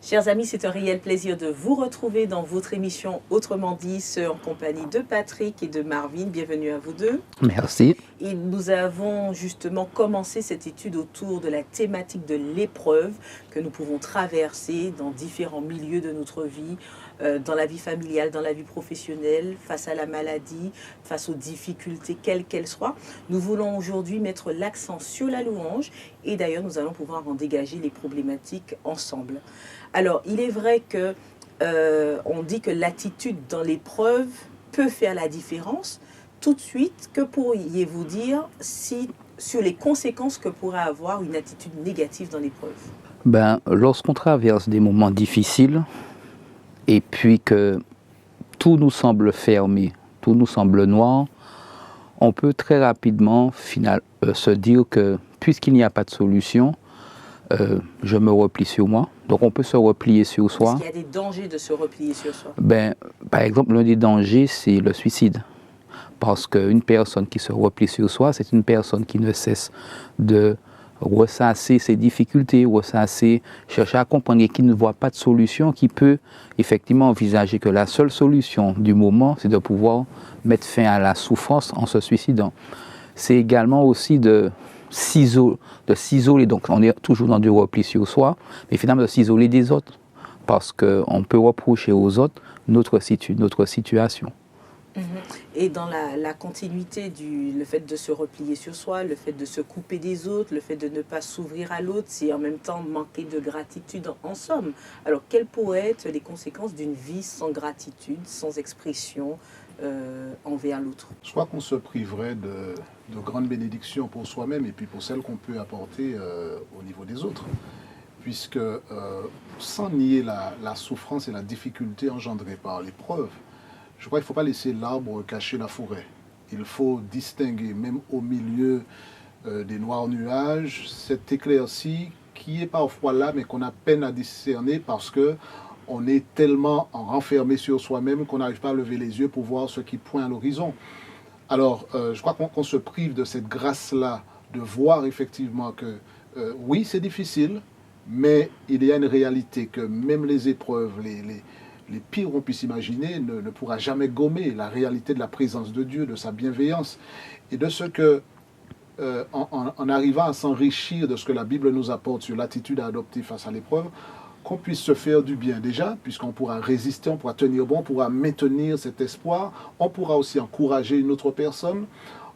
Chers amis, c'est un réel plaisir de vous retrouver dans votre émission Autrement dit, en compagnie de Patrick et de Marvin. Bienvenue à vous deux. Merci. Et nous avons justement commencé cette étude autour de la thématique de l'épreuve que nous pouvons traverser dans différents milieux de notre vie, dans la vie familiale, dans la vie professionnelle, face à la maladie, face aux difficultés, quelles qu'elles soient. Nous voulons aujourd'hui mettre l'accent sur la louange et d'ailleurs nous allons pouvoir en dégager les problématiques ensemble. Alors, il est vrai que on dit que l'attitude dans l'épreuve peut faire la différence. Tout de suite, que pourriez-vous dire sur les conséquences que pourrait avoir une attitude négative dans l'épreuve? Lorsqu'on traverse des moments difficiles et puis que tout nous semble fermé, tout nous semble noir, on peut très rapidement se dire que puisqu'il n'y a pas de solution, je me replie sur moi. Donc on peut se replier sur soi. Est-ce qu'il y a des dangers de se replier sur soi? Par exemple, l'un des dangers, c'est le suicide. Parce qu'une personne qui se replie sur soi, c'est une personne qui ne cesse de ressasser ses difficultés, chercher à comprendre et qui ne voit pas de solution, qui peut effectivement envisager que la seule solution du moment, c'est de pouvoir mettre fin à la souffrance en se suicidant. C'est également aussi de s'isoler, donc on est toujours dans du repli sur soi, mais finalement de s'isoler des autres, parce qu'on peut reprocher aux autres notre situation. Et dans la continuité le fait de se replier sur soi, le fait de se couper des autres, le fait de ne pas s'ouvrir à l'autre, c'est en même temps manquer de gratitude en somme. Alors, quelles pourraient être les conséquences d'une vie sans gratitude, sans expression envers l'autre? Je crois qu'on se priverait de grandes bénédictions pour soi-même et puis pour celles qu'on peut apporter au niveau des autres. Puisque sans nier la souffrance et la difficulté engendrée par l'épreuve, je crois qu'il ne faut pas laisser l'arbre cacher la forêt. Il faut distinguer, même au milieu des noirs nuages, cette éclaircie qui est parfois là, mais qu'on a peine à discerner parce qu'on est tellement renfermé sur soi-même qu'on n'arrive pas à lever les yeux pour voir ce qui pointe à l'horizon. Alors, je crois qu'on se prive de cette grâce-là, de voir effectivement que, oui, c'est difficile, mais il y a une réalité que même les épreuves, les pires qu'on puisse imaginer ne pourra jamais gommer la réalité de la présence de Dieu, de sa bienveillance et de ce que, en arrivant à s'enrichir de ce que la Bible nous apporte sur l'attitude à adopter face à l'épreuve, qu'on puisse se faire du bien déjà, puisqu'on pourra résister, on pourra tenir bon, on pourra maintenir cet espoir, on pourra aussi encourager une autre personne,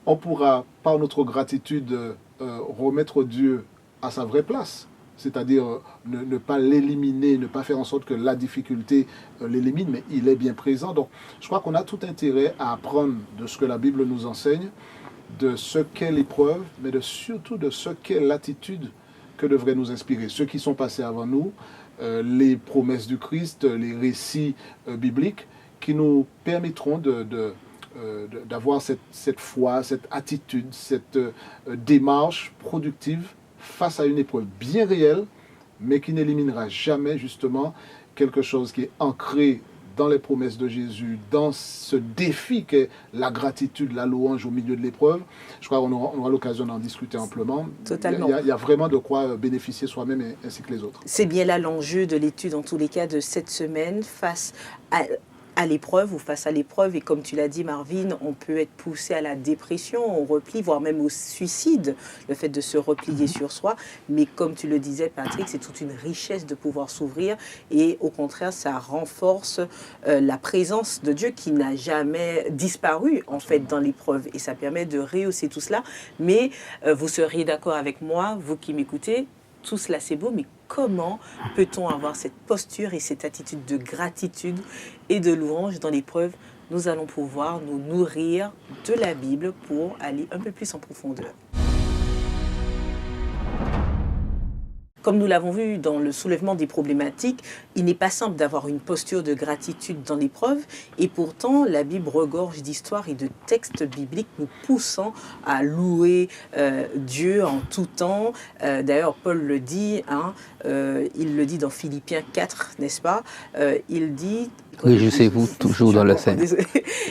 on pourra, par notre gratitude, remettre Dieu à sa vraie place. C'est-à-dire ne pas l'éliminer, ne pas faire en sorte que la difficulté l'élimine, mais il est bien présent. Donc, je crois qu'on a tout intérêt à apprendre de ce que la Bible nous enseigne, de ce qu'est l'épreuve, mais surtout de ce qu'est l'attitude que devrait nous inspirer. Ceux qui sont passés avant nous, les promesses du Christ, les récits bibliques, qui nous permettront d'avoir cette foi, cette attitude, cette démarche productive face à une épreuve bien réelle, mais qui n'éliminera jamais justement quelque chose qui est ancré dans les promesses de Jésus, dans ce défi qu'est la gratitude, la louange au milieu de l'épreuve. Je crois qu'on aura l'occasion d'en discuter amplement. Totalement. Il y a vraiment de quoi bénéficier soi-même ainsi que les autres. C'est bien là l'enjeu de l'étude, en tous les cas, de cette semaine, face à l'épreuve ou face à l'épreuve. Et comme tu l'as dit, Marvin, on peut être poussé à la dépression, au repli, voire même au suicide, le fait de se replier sur soi. Mais comme tu le disais, Patrick, c'est toute une richesse de pouvoir s'ouvrir. Et au contraire, ça renforce la présence de Dieu qui n'a jamais disparu, en fait, dans l'épreuve. Et ça permet de rehausser tout cela. Mais vous seriez d'accord avec moi, vous qui m'écoutez, tout cela c'est beau, mais comment peut-on avoir cette posture et cette attitude de gratitude et de louange dans l'épreuve? Nous allons pouvoir nous nourrir de la Bible pour aller un peu plus en profondeur. Comme nous l'avons vu dans le soulèvement des problématiques, il n'est pas simple d'avoir une posture de gratitude dans l'épreuve. Et pourtant, la Bible regorge d'histoires et de textes bibliques nous poussant à louer Dieu en tout temps. D'ailleurs, Paul le dit, il le dit dans Philippiens 4, n'est-ce pas? Il dit... Réjouissez-vous toujours dans le Seigneur.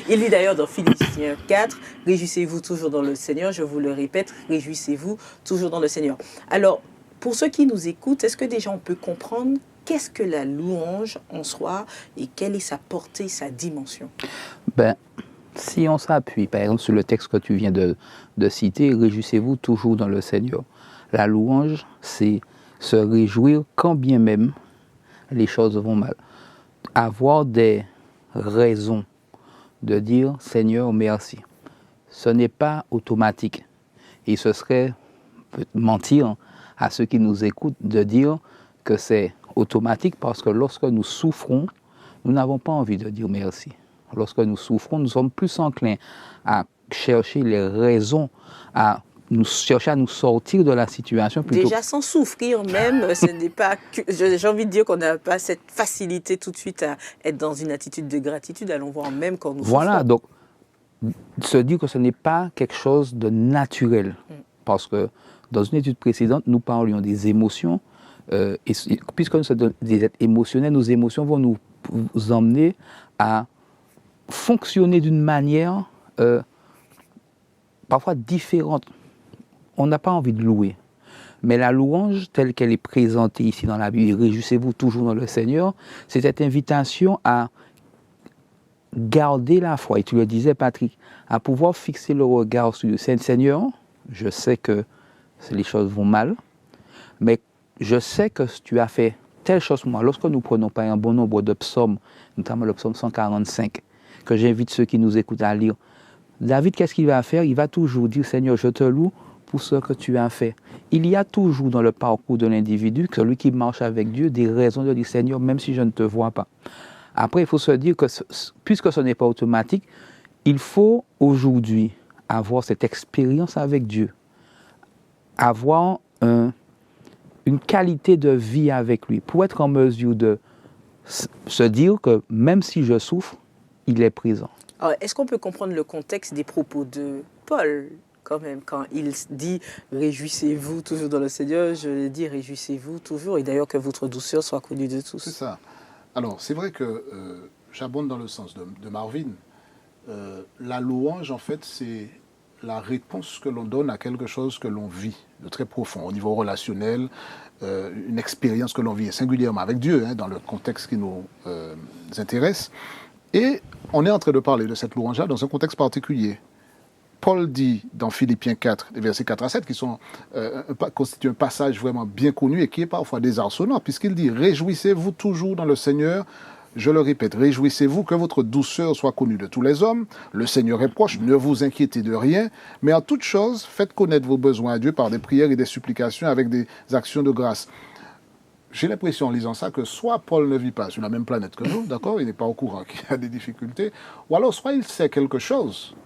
Il dit d'ailleurs dans Philippiens 4, réjouissez-vous toujours dans le Seigneur. Je vous le répète, réjouissez-vous toujours dans le Seigneur. Alors, pour ceux qui nous écoutent, est-ce que déjà on peut comprendre qu'est-ce que la louange en soi et quelle est sa portée, sa dimension? Si on s'appuie, par exemple, sur le texte que tu viens de citer, « Réjouissez-vous toujours dans le Seigneur ». La louange, c'est se réjouir quand bien même les choses vont mal. Avoir des raisons de dire « Seigneur, merci ». Ce n'est pas automatique. Et ce serait mentir à ceux qui nous écoutent de dire que c'est automatique parce que lorsque nous souffrons, nous n'avons pas envie de dire merci. Lorsque nous souffrons, nous sommes plus enclins à chercher les raisons, à chercher à nous sortir de la situation. Déjà sans souffrir même, ce n'est pas j'ai envie de dire qu'on n'a pas cette facilité tout de suite à être dans une attitude de gratitude, allons voir même quand nous voilà, souffrons. Donc se dire que ce n'est pas quelque chose de naturel. Parce que dans une étude précédente, nous parlions des émotions. Et puisque nous sommes des êtres émotionnels, nos émotions vont nous emmener à fonctionner d'une manière parfois différente. On n'a pas envie de louer. Mais la louange, telle qu'elle est présentée ici dans la Bible, « Réjouissez-vous toujours dans le Seigneur », c'est cette invitation à garder la foi. Et tu le disais, Patrick, à pouvoir fixer le regard sur le Seigneur. Je sais que les choses vont mal, mais je sais que tu as fait telle chose pour moi. Lorsque nous prenons par un bon nombre de psaumes, notamment le psaume 145, que j'invite ceux qui nous écoutent à lire, David, qu'est-ce qu'il va faire? Il va toujours dire, Seigneur, je te loue pour ce que tu as fait. Il y a toujours dans le parcours de l'individu, celui qui marche avec Dieu, des raisons de dire, Seigneur, même si je ne te vois pas. Après, il faut se dire que, puisque ce n'est pas automatique, il faut aujourd'hui avoir cette expérience avec Dieu, avoir une qualité de vie avec lui, pour être en mesure de se dire que même si je souffre, il est présent. Alors, est-ce qu'on peut comprendre le contexte des propos de Paul quand même, quand il dit « Réjouissez-vous toujours dans le Seigneur », je dis « Réjouissez-vous toujours » et d'ailleurs que votre douceur soit connue de tous. C'est ça. Alors, c'est vrai que j'abonde dans le sens de Marvin. La louange, en fait, c'est la réponse que l'on donne à quelque chose que l'on vit de très profond, au niveau relationnel, une expérience que l'on vit, singulièrement avec Dieu, dans le contexte qui nous intéresse. Et on est en train de parler de cette louange-là dans un contexte particulier. Paul dit dans Philippiens 4, versets 4 à 7, qui constituent un passage vraiment bien connu et qui est parfois désarçonnant, puisqu'il dit « Réjouissez-vous toujours dans le Seigneur ». Je le répète, réjouissez-vous que votre douceur soit connue de tous les hommes. Le Seigneur est proche, ne vous inquiétez de rien, mais en toute chose, faites connaître vos besoins à Dieu par des prières et des supplications avec des actions de grâce. J'ai l'impression en lisant ça que soit Paul ne vit pas sur la même planète que nous, d'accord, il n'est pas au courant qu'il y a des difficultés, ou alors soit il sait quelque chose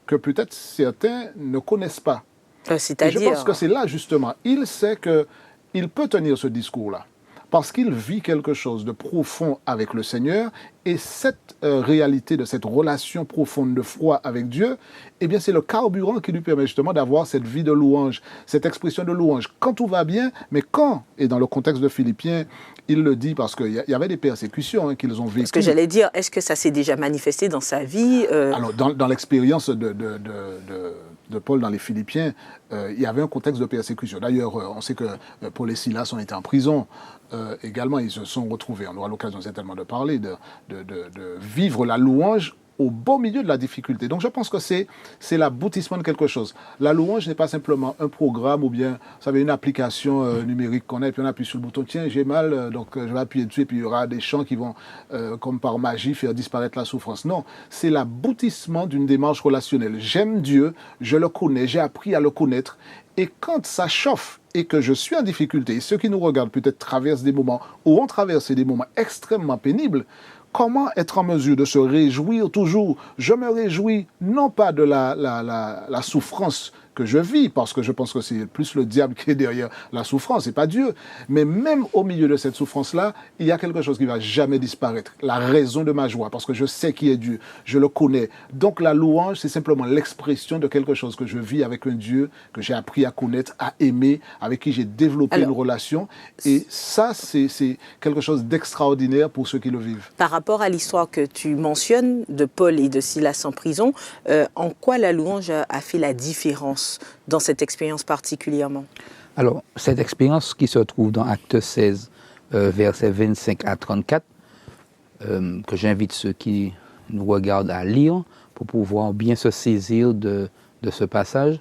que peut-être certains ne connaissent pas. C'est-à-dire... Et je pense que c'est là justement, il sait qu'il peut tenir ce discours-là. Parce qu'il vit quelque chose de profond avec le Seigneur, et cette réalité de cette relation profonde de foi avec Dieu, eh bien c'est le carburant qui lui permet justement d'avoir cette vie de louange, cette expression de louange, quand tout va bien, mais quand, et dans le contexte de Philippiens, il le dit parce qu'il y avait des persécutions qu'ils ont vécues. Ce que j'allais dire, est-ce que ça s'est déjà manifesté dans sa vie Alors, dans l'expérience de Paul dans les Philippiens, il y avait un contexte de persécution. D'ailleurs, on sait que Paul et Silas ont été en prison. Également, ils se sont retrouvés, on aura l'occasion certainement de parler, de vivre la louange au beau milieu de la difficulté. Donc je pense que c'est l'aboutissement de quelque chose. La louange n'est pas simplement un programme ou bien, vous savez, une application numérique qu'on a et puis on appuie sur le bouton, tiens, j'ai mal, donc je vais appuyer dessus et puis il y aura des chants qui vont, comme par magie, faire disparaître la souffrance. Non, c'est l'aboutissement d'une démarche relationnelle. J'aime Dieu, je le connais, j'ai appris à le connaître. Et quand ça chauffe et que je suis en difficulté, et ceux qui nous regardent peut-être traversent des moments ou ont traversé des moments extrêmement pénibles, comment être en mesure de se réjouir toujours? Je me réjouis non pas de la souffrance que je vis, parce que je pense que c'est plus le diable qui est derrière la souffrance, et pas Dieu. Mais même au milieu de cette souffrance-là, il y a quelque chose qui ne va jamais disparaître. La raison de ma joie, parce que je sais qui est Dieu, je le connais. Donc la louange, c'est simplement l'expression de quelque chose que je vis avec un Dieu que j'ai appris à connaître, à aimer, avec qui j'ai développé une relation. Et ça, c'est quelque chose d'extraordinaire pour ceux qui le vivent. Par rapport à l'histoire que tu mentionnes de Paul et de Silas en prison, en quoi la louange a fait la différence dans cette expérience particulièrement? Alors, cette expérience qui se trouve dans Acte 16, versets 25 à 34, que j'invite ceux qui nous regardent à lire pour pouvoir bien se saisir de ce passage.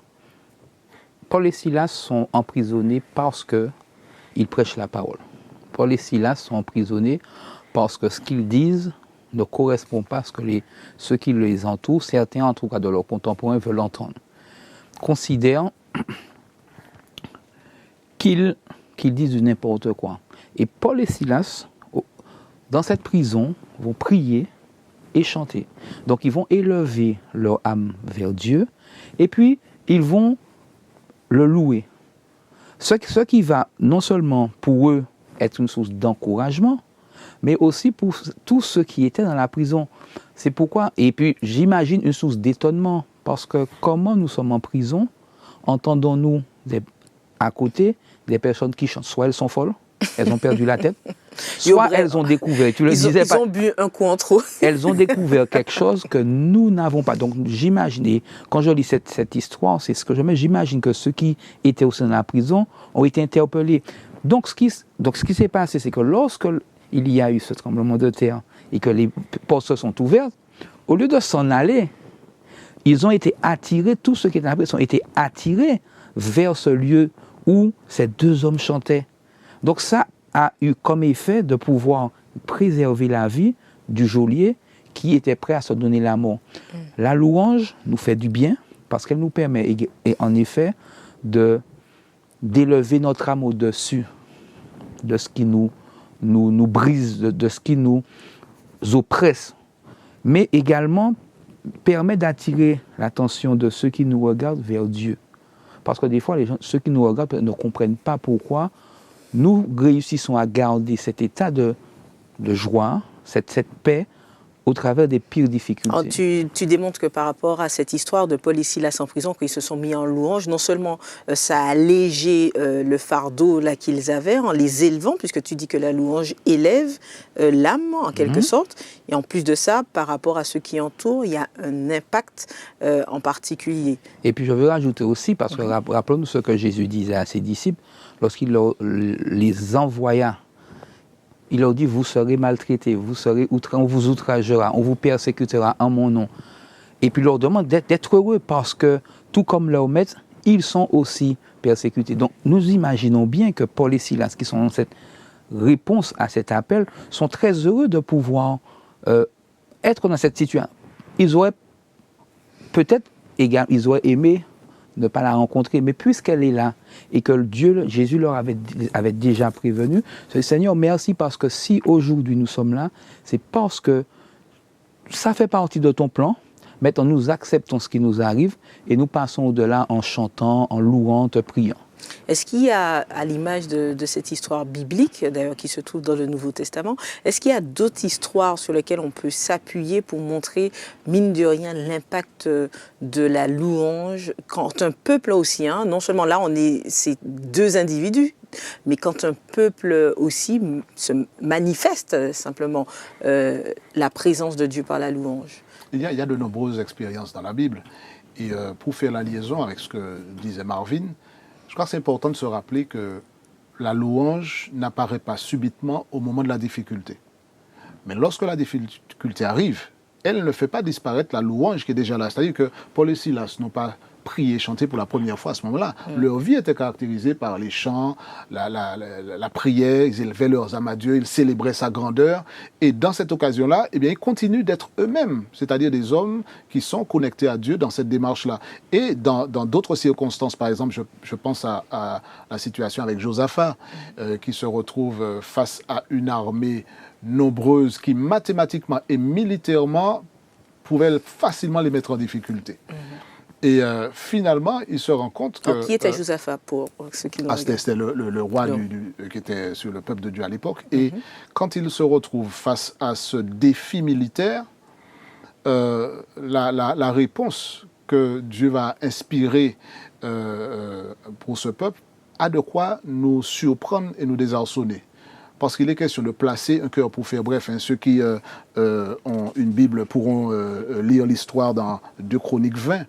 Paul et Silas sont emprisonnés parce qu'ils prêchent la parole. Paul et Silas sont emprisonnés parce que ce qu'ils disent ne correspond pas à ce que ceux qui les entourent, certains en tout cas de leurs contemporains, veulent entendre. Considèrent qu'ils disent du n'importe quoi. Et Paul et Silas, dans cette prison, vont prier et chanter. Donc ils vont élever leur âme vers Dieu et puis ils vont le louer. Ce qui va non seulement pour eux être une source d'encouragement, mais aussi pour tous ceux qui étaient dans la prison. C'est pourquoi, et puis j'imagine une source d'étonnement, parce que comment nous sommes en prison, entendons-nous à côté des personnes qui chantent, soit elles sont folles, elles ont perdu la tête, soit elles ont découvert, ils ont bu un coup en trop. Elles ont découvert quelque chose que nous n'avons pas. Donc j'imagine, quand je lis cette histoire, c'est ce que j'imagine que ceux qui étaient au sein de la prison ont été interpellés. Donc ce qui s'est passé, c'est que lorsque il y a eu ce tremblement de terre et que les portes se sont ouvertes, au lieu de s'en aller, ils ont été attirés, tous ceux qui étaient dans la prison ont été attirés vers ce lieu où ces deux hommes chantaient. Donc ça a eu comme effet de pouvoir préserver la vie du geôlier qui était prêt à se donner la mort. La louange nous fait du bien parce qu'elle nous permet en effet d'élever notre âme au-dessus de ce qui nous brise, de ce qui nous oppresse, mais également permet d'attirer l'attention de ceux qui nous regardent vers Dieu. Parce que des fois, ceux qui nous regardent ne comprennent pas pourquoi nous réussissons à garder cet état de joie, cette paix, au travers des pires difficultés. Alors, tu démontres que par rapport à cette histoire de Paul et Silas en prison, qu'ils se sont mis en louange, non seulement ça a allégé le fardeau là qu'ils avaient en les élevant, puisque tu dis que la louange élève l'âme en quelque sorte, et en plus de ça, par rapport à ceux qui entourent, il y a un impact en particulier. Et puis je veux rajouter aussi, parce que rappelons-nous ce que Jésus disait à ses disciples, lorsqu'il les envoya. Il leur dit, vous serez maltraités, on vous outragera, on vous persécutera en mon nom. Et puis il leur demande d'être heureux parce que, tout comme leur maître, ils sont aussi persécutés. Donc nous imaginons bien que Paul et Silas, qui sont dans cette réponse à cet appel, sont très heureux de pouvoir être dans cette situation. Ils auraient peut-être aimé ne pas la rencontrer, mais puisqu'elle est là et que Jésus leur avait déjà prévenu, c'est Seigneur, merci parce que si aujourd'hui nous sommes là, c'est parce que ça fait partie de ton plan. Maintenant, nous acceptons ce qui nous arrive et nous passons au-delà en chantant, en louant, te priant. Est-ce qu'il y a, à l'image de cette histoire biblique, d'ailleurs qui se trouve dans le Nouveau Testament, est-ce qu'il y a d'autres histoires sur lesquelles on peut s'appuyer pour montrer, mine de rien, l'impact de la louange quand un peuple aussi, non seulement là, c'est deux individus, mais quand un peuple aussi se manifeste simplement la présence de Dieu par la louange? Il y a de nombreuses expériences dans la Bible. Et pour faire la liaison avec ce que disait Marvin, je crois que c'est important de se rappeler que la louange n'apparaît pas subitement au moment de la difficulté. Mais lorsque la difficulté arrive, elle ne fait pas disparaître la louange qui est déjà là. C'est-à-dire que Paul et Silas n'ont pas prié, chanté pour la première fois à ce moment-là. Leur vie était caractérisée par les chants, la prière, ils élevaient leurs âmes à Dieu, ils célébraient sa grandeur. Et dans cette occasion-là, eh bien, ils continuent d'être eux-mêmes, c'est-à-dire des hommes qui sont connectés à Dieu dans cette démarche-là. Et dans d'autres circonstances, par exemple, je pense à la situation avec Josaphat, qui se retrouve face à une armée nombreuse qui mathématiquement et militairement pouvait facilement les mettre en difficulté. Et finalement, il se rend compte que... Alors, qui était Josaphat pour ceux qui nous regardent? C'était le roi qui était sur le peuple de Dieu à l'époque. Et quand il se retrouve face à ce défi militaire, la réponse que Dieu va inspirer pour ce peuple a de quoi nous surprendre et nous désarçonner. Parce qu'il est question de placer un cœur pour faire bref. Ceux qui ont une Bible pourront lire l'histoire dans 2 Chroniques 20.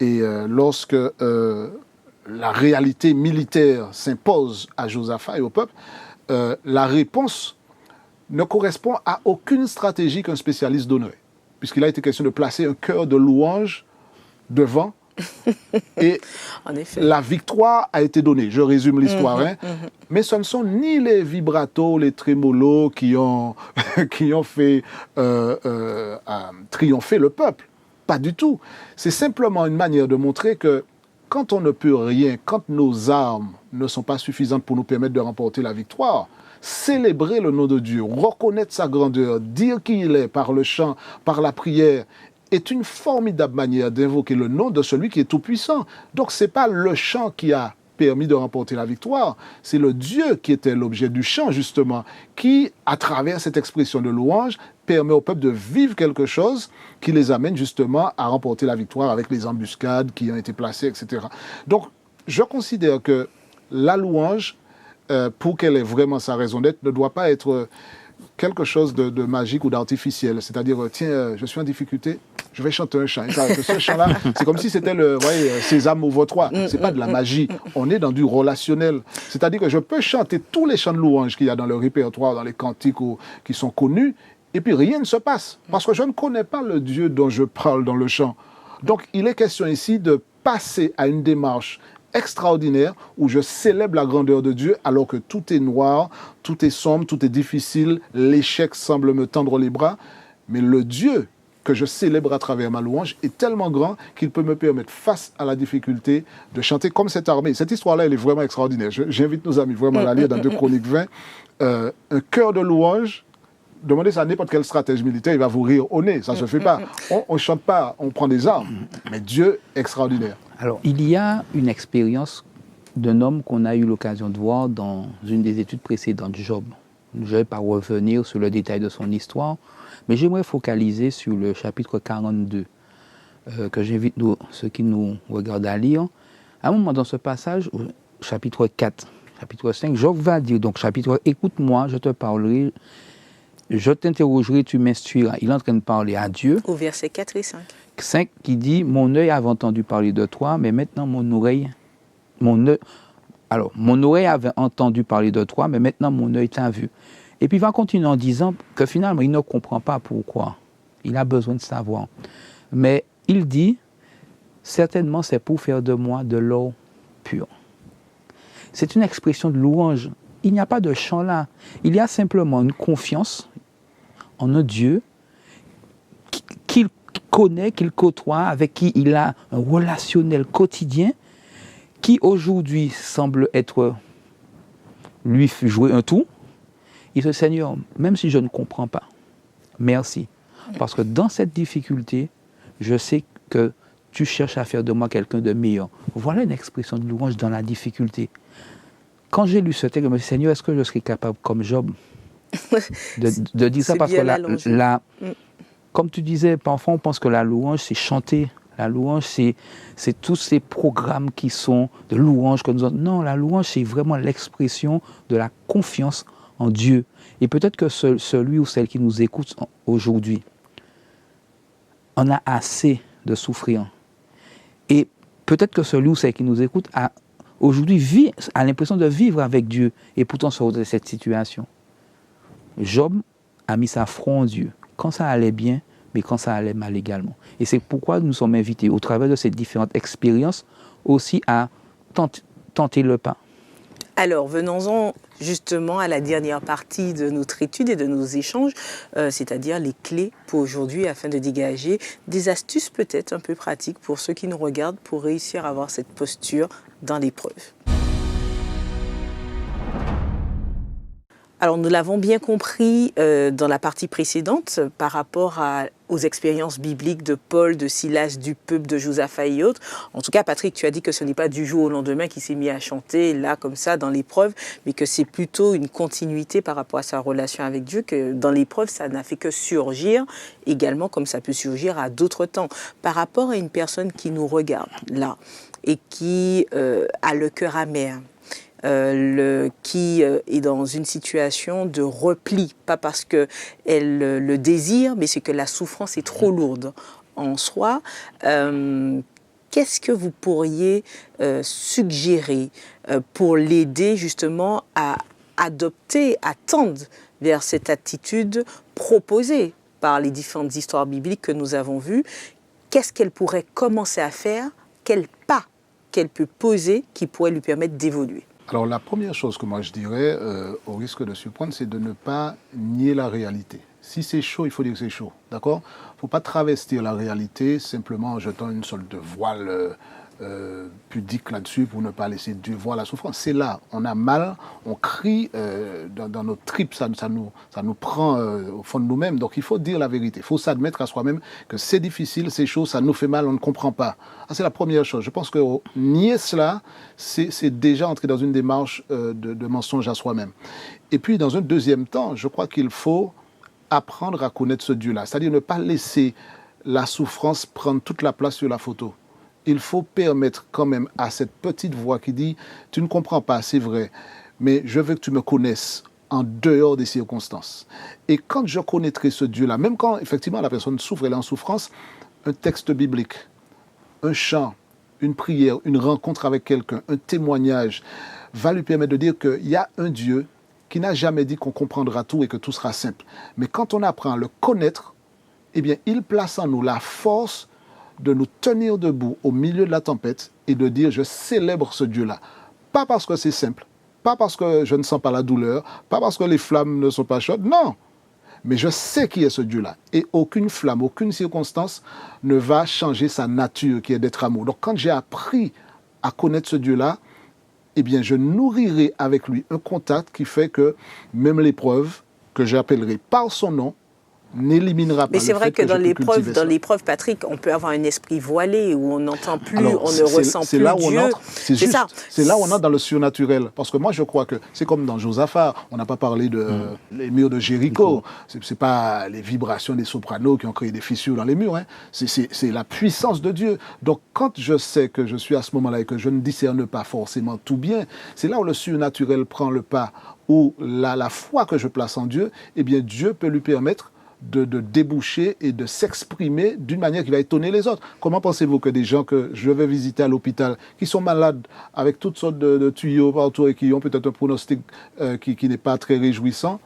Et lorsque la réalité militaire s'impose à Josaphat et au peuple, la réponse ne correspond à aucune stratégie qu'un spécialiste donnerait, puisqu'il a été question de placer un cœur de louange devant, et En effet. la victoire a été donnée. Je résume l'histoire, mais ce ne sont ni les vibratos, les trémolos qui ont, qui ont fait triompher le peuple. Pas du tout. C'est simplement une manière de montrer que quand on ne peut rien, quand nos armes ne sont pas suffisantes pour nous permettre de remporter la victoire, célébrer le nom de Dieu, reconnaître sa grandeur, dire qui il est par le chant, par la prière, est une formidable manière d'invoquer le nom de celui qui est tout-puissant. Donc ce n'est pas le chant qui a permis de remporter la victoire, c'est le Dieu qui était l'objet du chant justement, qui, à travers cette expression de louange, permet au peuple de vivre quelque chose qui les amène justement à remporter la victoire avec les embuscades qui ont été placées, etc. Donc je considère que la louange, pour qu'elle ait vraiment sa raison d'être, ne doit pas être quelque chose de magique ou d'artificiel. C'est-à-dire, tiens, je suis en difficulté, je vais chanter un chant. Et ce chant-là, c'est comme si c'était le Sésame ouvre-toi. C'est pas de la magie. On est dans du relationnel. C'est-à-dire que je peux chanter tous les chants de louange qu'il y a dans le répertoire, dans les cantiques qui sont connus, et puis rien ne se passe. Parce que je ne connais pas le Dieu dont je parle dans le chant. Donc, il est question ici de passer à une démarche extraordinaire où je célèbre la grandeur de Dieu alors que tout est noir, tout est sombre, tout est difficile, l'échec semble me tendre les bras, mais le Dieu que je célèbre à travers ma louange est tellement grand qu'il peut me permettre, face à la difficulté, de chanter comme cette armée. Cette histoire-là, elle est vraiment extraordinaire. J'invite nos amis vraiment à la lire dans 2 Chroniques 20. Un cœur de louange, demandez ça à n'importe quel stratège militaire, il va vous rire au nez, ça ne se fait pas. On ne chante pas, on prend des armes, mais Dieu extraordinaire. Alors, il y a une expérience d'un homme qu'on a eu l'occasion de voir dans une des études précédentes, Job. Je ne vais pas revenir sur le détail de son histoire, mais j'aimerais focaliser sur le chapitre 42, que j'invite ceux qui nous regardent à lire. À un moment dans ce passage, au chapitre 4, chapitre 5, Job va dire, donc chapitre, écoute-moi, je te parlerai, je t'interrogerai, tu m'instruiras. Il est en train de parler à Dieu. Au verset 4 et 5. 5 qui dit, mon œil avait entendu parler de toi, mais maintenant mon oreille avait entendu parler de toi, mais maintenant mon œil t'a vu. Et puis il va continuer en disant que finalement il ne comprend pas pourquoi. Il a besoin de savoir. Mais il dit, certainement c'est pour faire de moi de l'or pur. C'est une expression de louange. Il n'y a pas de chant là. Il y a simplement une confiance en un Dieu qu'il connaît, qu'il côtoie, avec qui il a un relationnel quotidien, qui aujourd'hui semble être lui jouer un tour. Il dit, Seigneur, même si je ne comprends pas, merci. Parce que dans cette difficulté, je sais que tu cherches à faire de moi quelqu'un de meilleur. Voilà une expression de louange dans la difficulté. Quand j'ai lu ce texte, je me suis dit, Seigneur, est-ce que je serais capable, comme Job, de dire ça? Parce que comme tu disais, parfois on pense que la louange, c'est chanter. La louange, c'est tous ces programmes qui sont de louange que nous avons. Non, la louange, c'est vraiment l'expression de la confiance en Dieu. Et peut-être que celui ou celle qui nous écoute aujourd'hui en a assez de souffrir. Et peut-être que celui ou celle qui nous écoute aujourd'hui a l'impression de vivre avec Dieu et pourtant sort de cette situation. Job a mis sa foi en Dieu quand ça allait bien, mais quand ça allait mal également. Et c'est pourquoi nous sommes invités, au travers de ces différentes expériences, aussi à tenter le pas. Alors, venons-en justement à la dernière partie de notre étude et de nos échanges, c'est-à-dire les clés pour aujourd'hui afin de dégager des astuces peut-être un peu pratiques pour ceux qui nous regardent pour réussir à avoir cette posture dans l'épreuve. Alors, nous l'avons bien compris dans la partie précédente par rapport aux expériences bibliques de Paul, de Silas, du peuple, de Josaphat et autres. En tout cas, Patrick, tu as dit que ce n'est pas du jour au lendemain qu'il s'est mis à chanter là, comme ça, dans l'épreuve, mais que c'est plutôt une continuité par rapport à sa relation avec Dieu, que dans l'épreuve, ça n'a fait que surgir également comme ça peut surgir à d'autres temps. Par rapport à une personne qui nous regarde là et qui a le cœur amer, qui est dans une situation de repli, pas parce qu'elle le désire, mais c'est que la souffrance est trop lourde en soi. Qu'est-ce que vous pourriez suggérer pour l'aider justement à adopter, à tendre vers cette attitude proposée par les différentes histoires bibliques que nous avons vues, qu'est-ce qu'elle pourrait commencer à faire? Quel pas qu'elle peut poser qui pourrait lui permettre d'évoluer? Alors la première chose que moi je dirais, au risque de surprendre, c'est de ne pas nier la réalité. Si c'est chaud, il faut dire que c'est chaud, d'accord? Il ne faut pas travestir la réalité simplement en jetant une sorte de voile pudique là-dessus pour ne pas laisser Dieu voir la souffrance. C'est là, on a mal, on crie dans nos tripes, ça nous prend au fond de nous-mêmes. Donc il faut dire la vérité, il faut s'admettre à soi-même que c'est difficile, c'est chaud, ça nous fait mal, on ne comprend pas. Ah, c'est la première chose. Je pense que nier cela, c'est déjà entrer dans une démarche de mensonge à soi-même. Et puis dans un deuxième temps, je crois qu'il faut apprendre à connaître ce Dieu-là, c'est-à-dire ne pas laisser la souffrance prendre toute la place sur la photo. Il faut permettre quand même à cette petite voix qui dit « Tu ne comprends pas, c'est vrai, mais je veux que tu me connaisses en dehors des circonstances. » Et quand je connaîtrai ce Dieu-là, même quand effectivement la personne souffre, elle est en souffrance, un texte biblique, un chant, une prière, une rencontre avec quelqu'un, un témoignage, va lui permettre de dire qu'il y a un Dieu qui n'a jamais dit qu'on comprendra tout et que tout sera simple. Mais quand on apprend à le connaître, eh bien, il place en nous la force de nous tenir debout au milieu de la tempête et de dire « je célèbre ce Dieu-là ». Pas parce que c'est simple, pas parce que je ne sens pas la douleur, pas parce que les flammes ne sont pas chaudes, non. Mais je sais qui est ce Dieu-là. Et aucune flamme, aucune circonstance ne va changer sa nature qui est d'être amour. Donc quand j'ai appris à connaître ce Dieu-là, eh bien je nourrirai avec lui un contact qui fait que même l'épreuve, que j'appellerai par son nom, n'éliminera pas. Mais c'est vrai que dans l'épreuve, Patrick, on peut avoir un esprit voilé où on n'entend plus, on ne ressent plus Dieu. C'est là où on entre dans le surnaturel. Parce que moi, je crois que c'est comme dans Josaphat. On n'a pas parlé des murs de Jéricho. C'est pas les vibrations des sopranos qui ont créé des fissures dans les murs. Hein. C'est la puissance de Dieu. Donc, quand je sais que je suis à ce moment-là et que je ne discerne pas forcément tout bien, c'est là où le surnaturel prend le pas, où la foi que je place en Dieu, eh bien, Dieu peut lui permettre de déboucher et de s'exprimer d'une manière qui va étonner les autres. Comment pensez-vous que des gens que je vais visiter à l'hôpital, qui sont malades avec toutes sortes de tuyaux partout et qui ont peut-être un pronostic qui n'est pas très réjouissant,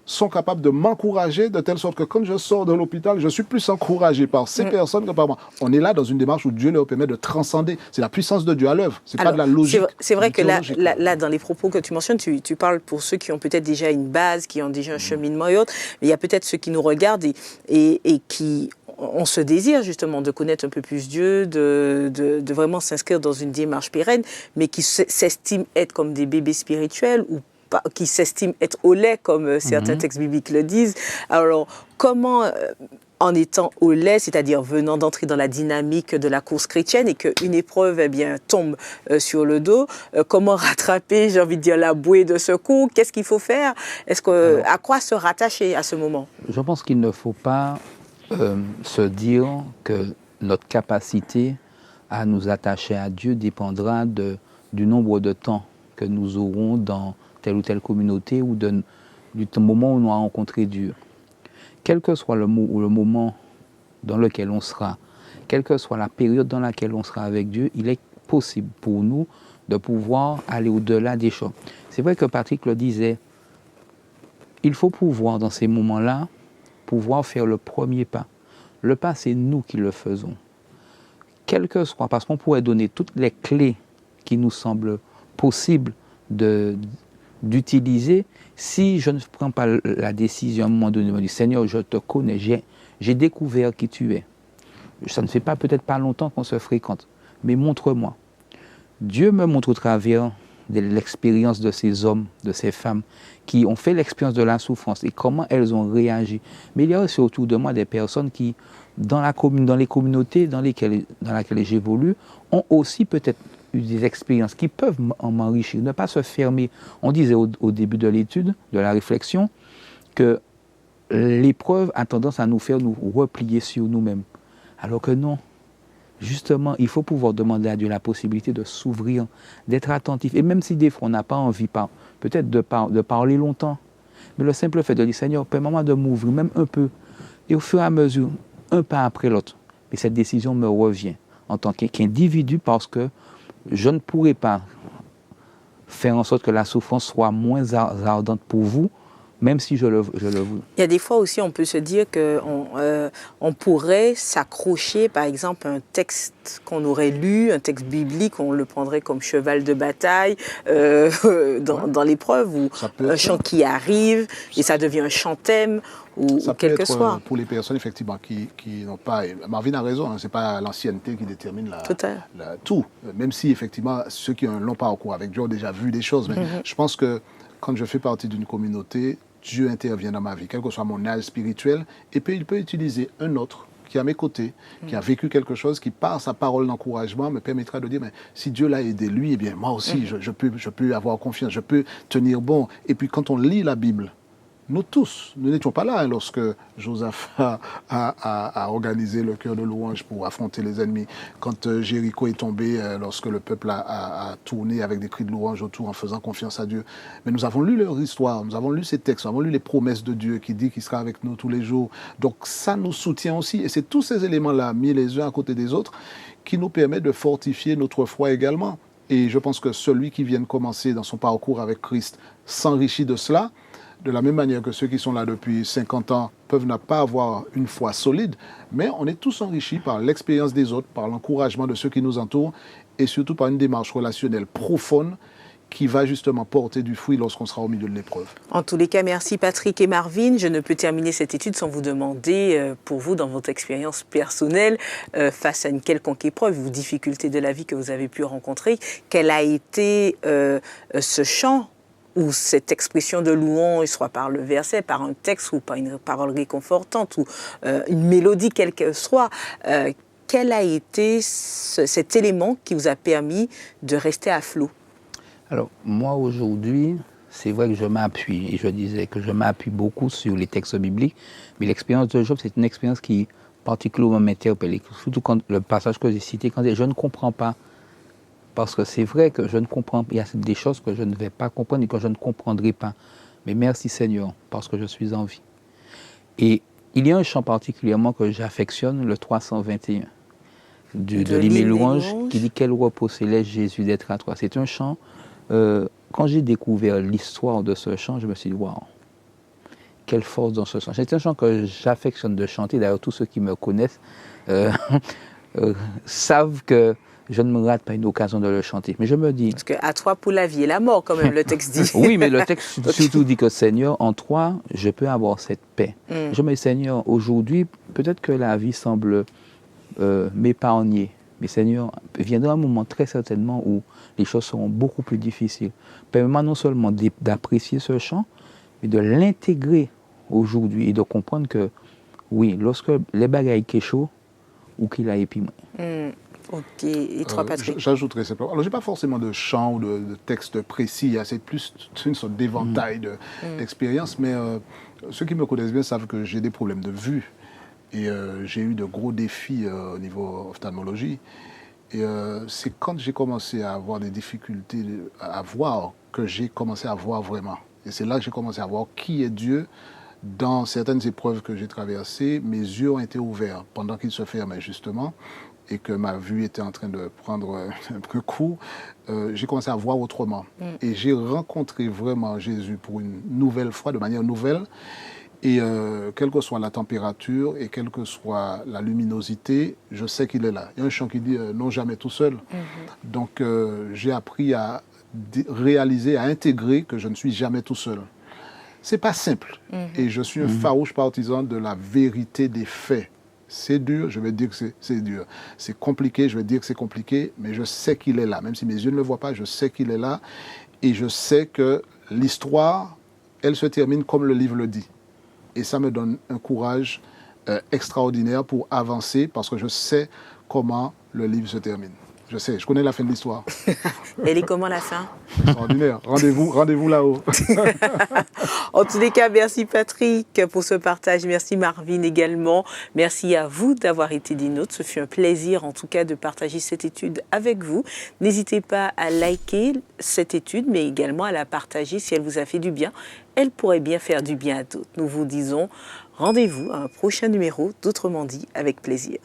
sont capables de m'encourager de telle sorte que quand je sors de l'hôpital, je suis plus encouragé par ces personnes que par moi. On est là dans une démarche où Dieu leur permet de transcender. C'est la puissance de Dieu à l'œuvre. C'est pas de la logique. C'est vrai que là, dans les propos que tu mentionnes, tu parles pour ceux qui ont peut-être déjà une base, qui ont déjà un cheminement et autres. Mais il y a peut-être ceux qui nous regardent et qui ont ce désir justement de connaître un peu plus Dieu, de vraiment s'inscrire dans une démarche pérenne, mais qui s'estiment être comme des bébés spirituels ou qui s'estiment être au lait, comme certains textes bibliques le disent. Alors, comment, en étant au lait, c'est-à-dire venant d'entrer dans la dynamique de la course chrétienne et qu'une épreuve tombe sur le dos, comment rattraper, j'ai envie de dire, la bouée de secours? Qu'est-ce qu'il faut faire? À quoi se rattacher à ce moment? Je pense qu'il ne faut pas se dire que notre capacité à nous attacher à Dieu dépendra du nombre de temps que nous aurons dans telle ou telle communauté ou du moment où on a rencontré Dieu. Quel que soit le moment dans lequel on sera, quelle que soit la période dans laquelle on sera avec Dieu, il est possible pour nous de pouvoir aller au-delà des choses. C'est vrai que Patrick le disait, il faut pouvoir dans ces moments-là, pouvoir faire le premier pas. Le pas, c'est nous qui le faisons. Quel que soit, parce qu'on pourrait donner toutes les clés qui nous semblent possibles d'utiliser, si je ne prends pas la décision à un moment donné de me dire « Seigneur, je te connais, j'ai découvert qui tu es. Ça ne fait peut-être pas longtemps qu'on se fréquente, mais montre-moi. » Dieu me montre au travers de l'expérience de ces hommes, de ces femmes qui ont fait l'expérience de la souffrance et comment elles ont réagi. Mais il y a aussi autour de moi des personnes qui, dans les communautés dans lesquelles j'évolue, ont aussi peut-être eu des expériences qui peuvent m'enrichir, ne pas se fermer. On disait au début de l'étude, de la réflexion, que l'épreuve a tendance à nous faire nous replier sur nous-mêmes. Alors que non. Justement, il faut pouvoir demander à Dieu la possibilité de s'ouvrir, d'être attentif. Et même si des fois on n'a pas envie, peut-être de parler longtemps, mais le simple fait de dire, Seigneur, permets-moi de m'ouvrir même un peu. Et au fur et à mesure, un pas après l'autre. Mais cette décision me revient en tant qu'individu parce que je ne pourrais pas faire en sorte que la souffrance soit moins ardente pour vous, même si je le veux. Il y a des fois aussi, on peut se dire qu'on pourrait s'accrocher, par exemple, à un texte qu'on aurait lu, un texte biblique, on le prendrait comme cheval de bataille dans l'épreuve, ou un chant qui arrive, et ça devient un chant-thème, ou quel que soit. Pour les personnes, effectivement, qui n'ont pas... Marvin a raison, hein, ce n'est pas l'ancienneté qui détermine tout. Même si, effectivement, ceux qui ont un long parcours avec Dieu ont déjà vu des choses. Mais je pense que quand je fais partie d'une communauté, Dieu intervient dans ma vie, quel que soit mon âge spirituel, et puis il peut utiliser un autre qui est à mes côtés, qui a vécu quelque chose, qui par sa parole d'encouragement me permettra de dire, mais si Dieu l'a aidé lui, eh bien moi aussi, je peux avoir confiance, je peux tenir bon. Et puis quand on lit la Bible, nous tous, nous n'étions pas là hein, lorsque Josaphat a organisé le chœur de louange pour affronter les ennemis. Quand Jéricho est tombé, lorsque le peuple a tourné avec des cris de louange autour en faisant confiance à Dieu. Mais nous avons lu leur histoire, nous avons lu ces textes, nous avons lu les promesses de Dieu qui dit qu'il sera avec nous tous les jours. Donc ça nous soutient aussi. Et c'est tous ces éléments-là, mis les uns à côté des autres, qui nous permettent de fortifier notre foi également. Et je pense que celui qui vient de commencer dans son parcours avec Christ s'enrichit de cela. De la même manière que ceux qui sont là depuis 50 ans peuvent ne pas avoir une foi solide, mais on est tous enrichis par l'expérience des autres, par l'encouragement de ceux qui nous entourent et surtout par une démarche relationnelle profonde qui va justement porter du fruit lorsqu'on sera au milieu de l'épreuve. En tous les cas, merci Patrick et Marvin. Je ne peux terminer cette étude sans vous demander, pour vous, dans votre expérience personnelle, face à une quelconque épreuve ou difficulté de la vie que vous avez pu rencontrer, quel a été ce chant ou cette expression de louange, soit par le verset, par un texte ou par une parole réconfortante ou une mélodie quelle qu'elle soit, quel a été cet élément qui vous a permis de rester à flot? Alors, moi aujourd'hui, c'est vrai que je m'appuie, et je disais que je m'appuie beaucoup sur les textes bibliques, mais l'expérience de Job, c'est une expérience qui particulièrement m'interpelle, surtout quand le passage que j'ai cité, quand je ne comprends pas. Parce que c'est vrai que je ne comprends pas, il y a des choses que je ne vais pas comprendre et que je ne comprendrai pas. Mais merci Seigneur, parce que je suis en vie. Et il y a un chant particulièrement que j'affectionne, le 321, de l'hymne louange, qui dit « Quel repos céleste Jésus d'être à toi ». C'est un chant, quand j'ai découvert l'histoire de ce chant, je me suis dit « Waouh, quelle force dans ce chant ». C'est un chant que j'affectionne de chanter, d'ailleurs tous ceux qui me connaissent savent que je ne me rate pas une occasion de le chanter. Mais je me dis... Parce qu'à toi pour la vie et la mort, quand même, le texte dit. Oui, mais le texte surtout dit que Seigneur, en toi, je peux avoir cette paix. Je me dis, Seigneur, aujourd'hui, peut-être que la vie semble m'épargner. Mais Seigneur, viendra un moment très certainement où les choses seront beaucoup plus difficiles. Permets-moi non seulement d'apprécier ce chant, mais de l'intégrer aujourd'hui et de comprendre que, oui, lorsque les bagailles sont chauds, ou qu'il a épimé. Ok, et toi Patrick? J'ajouterais simplement. Alors, je n'ai pas forcément de chant ou de texte précis, c'est plus une sorte d'éventail d'expériences, mais ceux qui me connaissent bien savent que j'ai des problèmes de vue et j'ai eu de gros défis au niveau ophtalmologie. Et c'est quand j'ai commencé à avoir des difficultés à voir que j'ai commencé à voir vraiment. Et c'est là que j'ai commencé à voir qui est Dieu. Dans certaines épreuves que j'ai traversées, mes yeux ont été ouverts pendant qu'ils se fermaient justement, et que ma vue était en train de prendre un coup, j'ai commencé à voir autrement. Et j'ai rencontré vraiment Jésus pour une nouvelle fois, de manière nouvelle. Et quelle que soit la température et quelle que soit la luminosité, je sais qu'il est là. Il y a un chant qui dit « non jamais tout seul ». Donc j'ai appris à réaliser, à intégrer que je ne suis jamais tout seul. C'est pas simple. Et je suis un farouche partisan de la vérité des faits. C'est dur, je vais dire que c'est dur. C'est compliqué, je vais dire que c'est compliqué, mais je sais qu'il est là. Même si mes yeux ne le voient pas, je sais qu'il est là. Et je sais que l'histoire, elle se termine comme le livre le dit. Et ça me donne un courage extraordinaire pour avancer, parce que je sais comment le livre se termine. Je sais, je connais la fin de l'histoire. Elle est comment la fin? Extraordinaire. Rendez-vous là-haut. En tous les cas, merci Patrick pour ce partage. Merci Marvin également. Merci à vous d'avoir été des nôtres. Ce fut un plaisir en tout cas de partager cette étude avec vous. N'hésitez pas à liker cette étude, mais également à la partager si elle vous a fait du bien. Elle pourrait bien faire du bien à d'autres. Nous vous disons rendez-vous à un prochain numéro d'Autrement dit avec plaisir.